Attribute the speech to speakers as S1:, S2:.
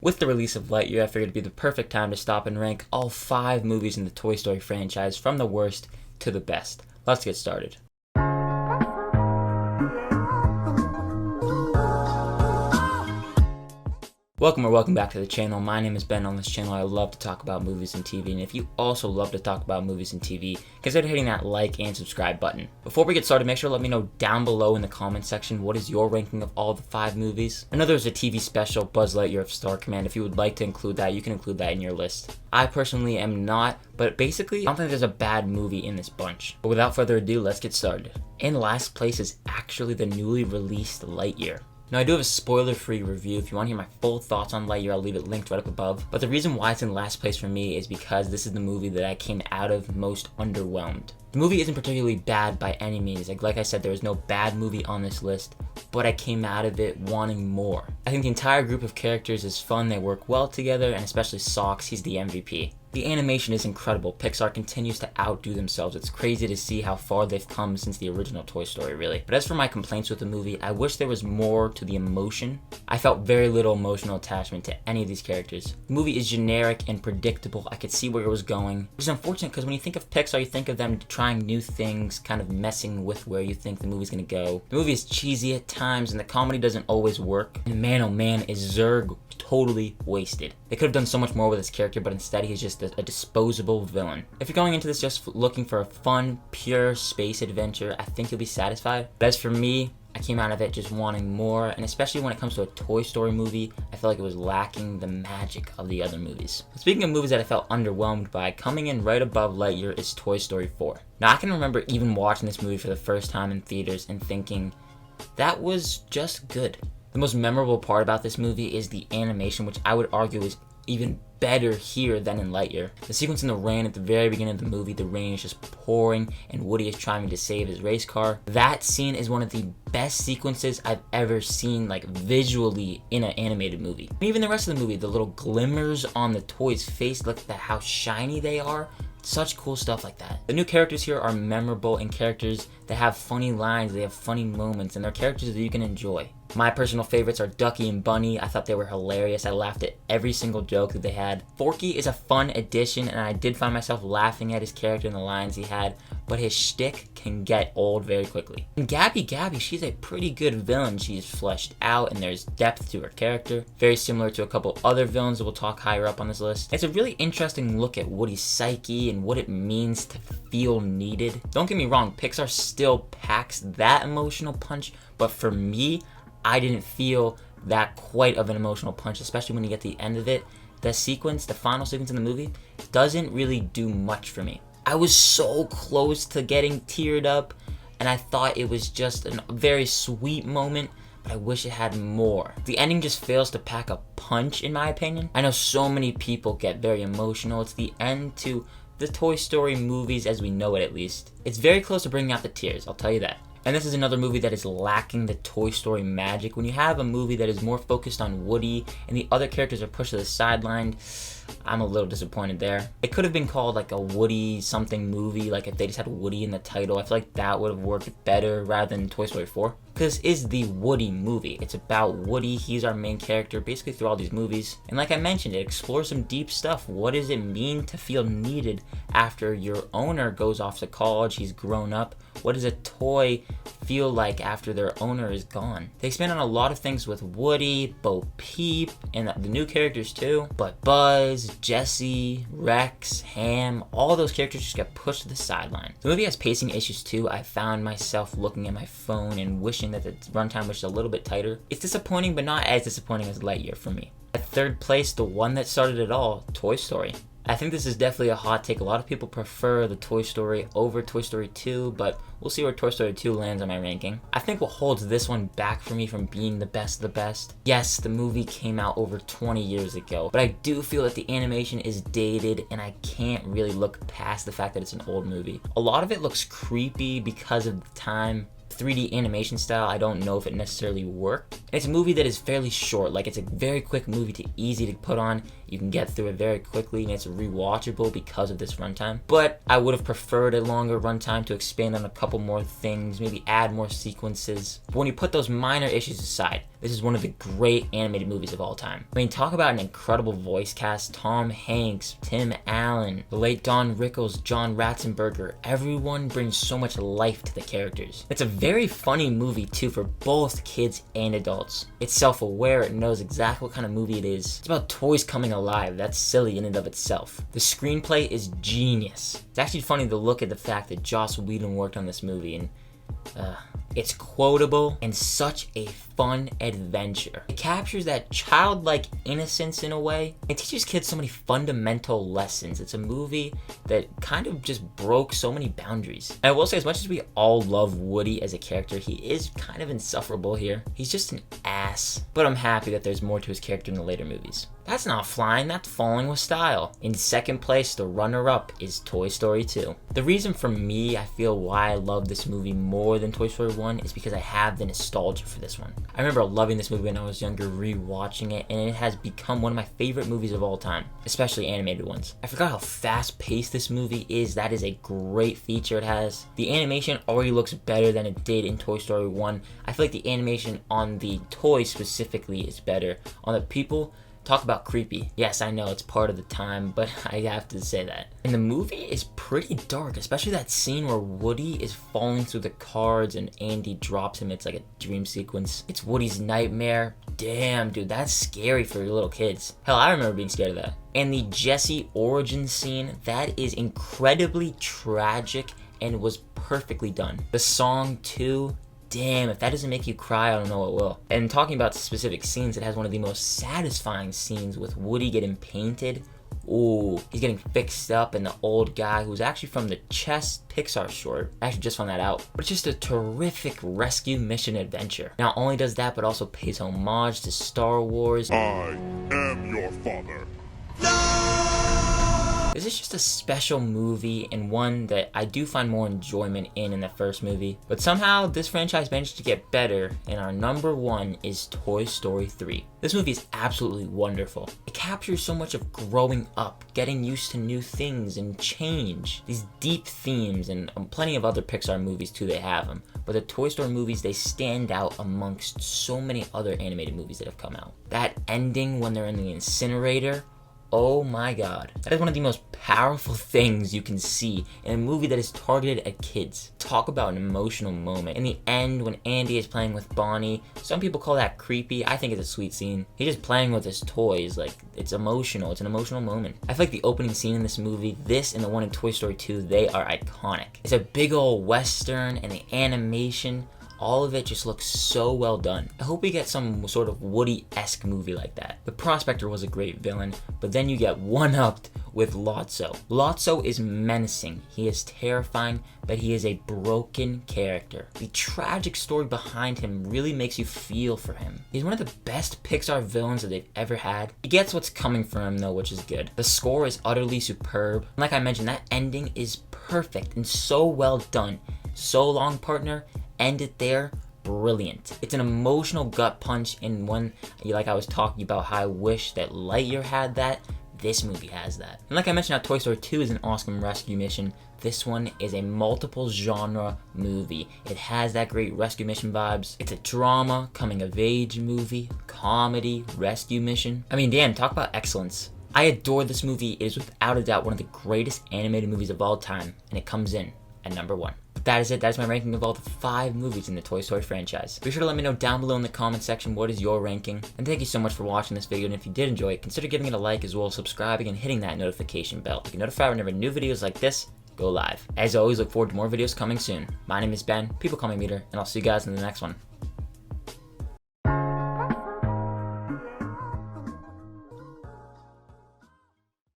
S1: With the release of Lightyear, I figured it'd be the perfect time to stop and rank all 5 movies in the Toy Story franchise from the worst to the best. Let's get started. Welcome back to the channel. My name is Ben. On this channel, I love to talk about movies and TV, and if you also love to talk about movies and TV, consider hitting that like and subscribe button. Before we get started, make sure to let me know down below in the comment section what is your ranking of all the 5 movies. I know there's a TV special, Buzz Lightyear of Star Command. If you would like to include that, you can include that in your list. I personally am not, but basically, I don't think there's a bad movie in this bunch. But without further ado, let's get started. In last place is actually the newly released Lightyear. Now, I do have a spoiler-free review. If you want to hear my full thoughts on Lightyear, I'll leave it linked right up above. But the reason why it's in last place for me is because this is the movie that I came out of most underwhelmed. The movie isn't particularly bad by any means. Like I said, there is no bad movie on this list, but I came out of it wanting more. I think the entire group of characters is fun, they work well together, and especially Socks, he's the MVP. The animation is incredible. Pixar continues to outdo themselves. It's crazy to see how far they've come since the original Toy Story, really. But as for my complaints with the movie, I wish there was more to the emotion. I felt very little emotional attachment to any of these characters. The movie is generic and predictable. I could see where it was going, which is unfortunate because when you think of Pixar, you think of them trying new things, kind of messing with where you think the movie's gonna go. The movie is cheesy at times and the comedy doesn't always work. And man, oh man, is Zurg totally wasted. They could have done so much more with his character, but instead he's just a disposable villain. If you're going into this just looking for a fun, pure space adventure, I think you'll be satisfied. But as for me, I came out of it just wanting more, and especially when it comes to a Toy Story movie, I felt like it was lacking the magic of the other movies. Speaking of movies that I felt underwhelmed by, coming in right above Lightyear is Toy Story 4. Now, I can remember even watching this movie for the first time in theaters and thinking, that was just good. The most memorable part about this movie is the animation, which I would argue is even better here than in Lightyear. The sequence in the rain at the very beginning of the movie, the rain is just pouring and Woody is trying to save his race car. That scene is one of the best sequences I've ever seen, like visually, in an animated movie. And even the rest of the movie, the little glimmers on the toy's face, look at how shiny they are. Such cool stuff like that. The new characters here are memorable and characters that have funny lines, they have funny moments, and they're characters that you can enjoy. My personal favorites are Ducky and Bunny. I thought they were hilarious. I laughed at every single joke that they had. Forky is a fun addition, and I did find myself laughing at his character and the lines he had, but his shtick can get old very quickly. And Gabby, she's a pretty good villain. She's fleshed out, and there's depth to her character. Very similar to a couple other villains that we'll talk higher up on this list. It's a really interesting look at Woody's psyche and what it means to feel needed. Don't get me wrong, Pixar still packs that emotional punch, but for me, I didn't feel that quite of an emotional punch, especially when you get to the end of it. The sequence, the final sequence in the movie, doesn't really do much for me. I was so close to getting teared up, and I thought it was just a very sweet moment, but I wish it had more. The ending just fails to pack a punch, in my opinion. I know so many people get very emotional. It's the end to the Toy Story movies as we know it, at least. It's very close to bringing out the tears, I'll tell you that. And this is another movie that is lacking the Toy Story magic. When you have a movie that is more focused on Woody and the other characters are pushed to the sideline, I'm a little disappointed there. It could have been called like a Woody something movie, like if they just had Woody in the title. I feel like that would have worked better rather than Toy Story 4. Because this is the Woody movie. It's about Woody. He's our main character basically through all these movies. And like I mentioned, it explores some deep stuff. What does it mean to feel needed after your owner goes off to college? He's grown up. What does a toy feel like after their owner is gone? They expand on a lot of things with Woody, Bo Peep, and the new characters too. But Buzz, Jesse, Rex, Ham, all those characters just get pushed to the sideline. The movie has pacing issues too. I found myself looking at my phone and wishing that the runtime was a little bit tighter. It's disappointing, but not as disappointing as Lightyear for me. At third place, the one that started it all, Toy Story. I think this is definitely a hot take. A lot of people prefer the Toy Story over Toy Story 2, but we'll see where Toy Story 2 lands on my ranking. I think what holds this one back for me from being the best of the best, yes, the movie came out over 20 years ago, but I do feel that the animation is dated and I can't really look past the fact that it's an old movie. A lot of it looks creepy because of the time, 3D animation style, I don't know if it necessarily worked. And it's a movie that is fairly short, like it's a very quick movie easy to put on. You can get through it very quickly and it's rewatchable because of this runtime. But I would have preferred a longer runtime to expand on a couple more things, maybe add more sequences. But when you put those minor issues aside, this is one of the great animated movies of all time. I mean, talk about an incredible voice cast. Tom Hanks, Tim Allen, the late Don Rickles, John Ratzenberger. Everyone brings so much life to the characters. It's a very funny movie too for both kids and adults. It's self-aware, it knows exactly what kind of movie it is. It's about toys coming alive. That's silly in and of itself. The screenplay is genius. It's actually funny to look at the fact that Joss Whedon worked on this movie, and it's quotable and such a fun adventure. It captures that childlike innocence in a way. It teaches kids so many fundamental lessons. It's a movie that kind of just broke so many boundaries. And I will say, as much as we all love Woody as a character, he is kind of insufferable here. He's just an ass. But I'm happy that there's more to his character in the later movies. That's not flying, that's falling with style. In second place, the runner-up is Toy Story 2. The reason for me, I feel why I love this movie more than Toy Story 1 is because I have the nostalgia for this one. I remember loving this movie when I was younger, rewatching it, and it has become one of my favorite movies of all time, especially animated ones. I forgot how fast-paced this movie is. That is a great feature it has. The animation already looks better than it did in Toy Story 1. I feel like the animation on the toys specifically is better. On the people, talk about creepy. Yes, I know it's part of the time, but I have to say that. And the movie is pretty dark, especially that scene where Woody is falling through the cards and Andy drops him. It's like a dream sequence. It's Woody's nightmare. Damn, dude, that's scary for your little kids. Hell, I remember being scared of that. And the Jesse origin scene, that is incredibly tragic and was perfectly done. The song too, damn, if that doesn't make you cry, I don't know what will. And talking about specific scenes, it has one of the most satisfying scenes with Woody getting painted. Ooh, he's getting fixed up, and the old guy, who's actually from the Chess Pixar short, I actually just found that out. But it's just a terrific rescue mission adventure. Not only does that, but also pays homage to Star Wars.
S2: I am your father.
S1: This is just a special movie, and one that I do find more enjoyment in the first movie. But somehow this franchise managed to get better, and our number one is Toy Story 3. This movie is absolutely wonderful. It captures so much of growing up, getting used to new things and change. These deep themes, and plenty of other Pixar movies too, they have them. But the Toy Story movies, they stand out amongst so many other animated movies that have come out. That ending when they're in the incinerator, oh my god. That is one of the most powerful things you can see in a movie that is targeted at kids. Talk about an emotional moment. In the end, when Andy is playing with Bonnie, some people call that creepy. I think it's a sweet scene. He's just playing with his toys. Like, it's emotional. It's an emotional moment. I feel like the opening scene in this movie, this and the one in Toy Story 2, they are iconic. It's a big old western, and the animation, all of it just looks so well done. I hope we get some sort of Woody-esque movie like that. The Prospector was a great villain, but then you get one-upped with Lotso. Lotso is menacing, he is terrifying, but he is a broken character. The tragic story behind him really makes you feel for him. He's one of the best Pixar villains that they've ever had. He gets what's coming from him though, which is good. The score is utterly superb. Like I mentioned, that ending is perfect and so well done. So long, partner. End it there, brilliant. It's an emotional gut punch, in one, like I was talking about how I wish that Lightyear had that, this movie has that. And like I mentioned, how Toy Story 2 is an awesome rescue mission, this one is a multiple genre movie. It has that great rescue mission vibes. It's a drama, coming of age movie, comedy, rescue mission. I mean, damn, talk about excellence. I adore this movie. It is without a doubt one of the greatest animated movies of all time, and it comes in at number one. But that is it. That's my ranking of all the 5 movies in the Toy Story franchise. Be sure to let me know down below in the comment section what is your ranking. And thank you so much for watching this video, and if you did enjoy it, consider giving it a like, as well as subscribing and hitting that notification bell to get notified whenever new videos like this go live. As always, look forward to more videos coming soon. My name is Ben, people call me Meter, and I'll see you guys in the next one.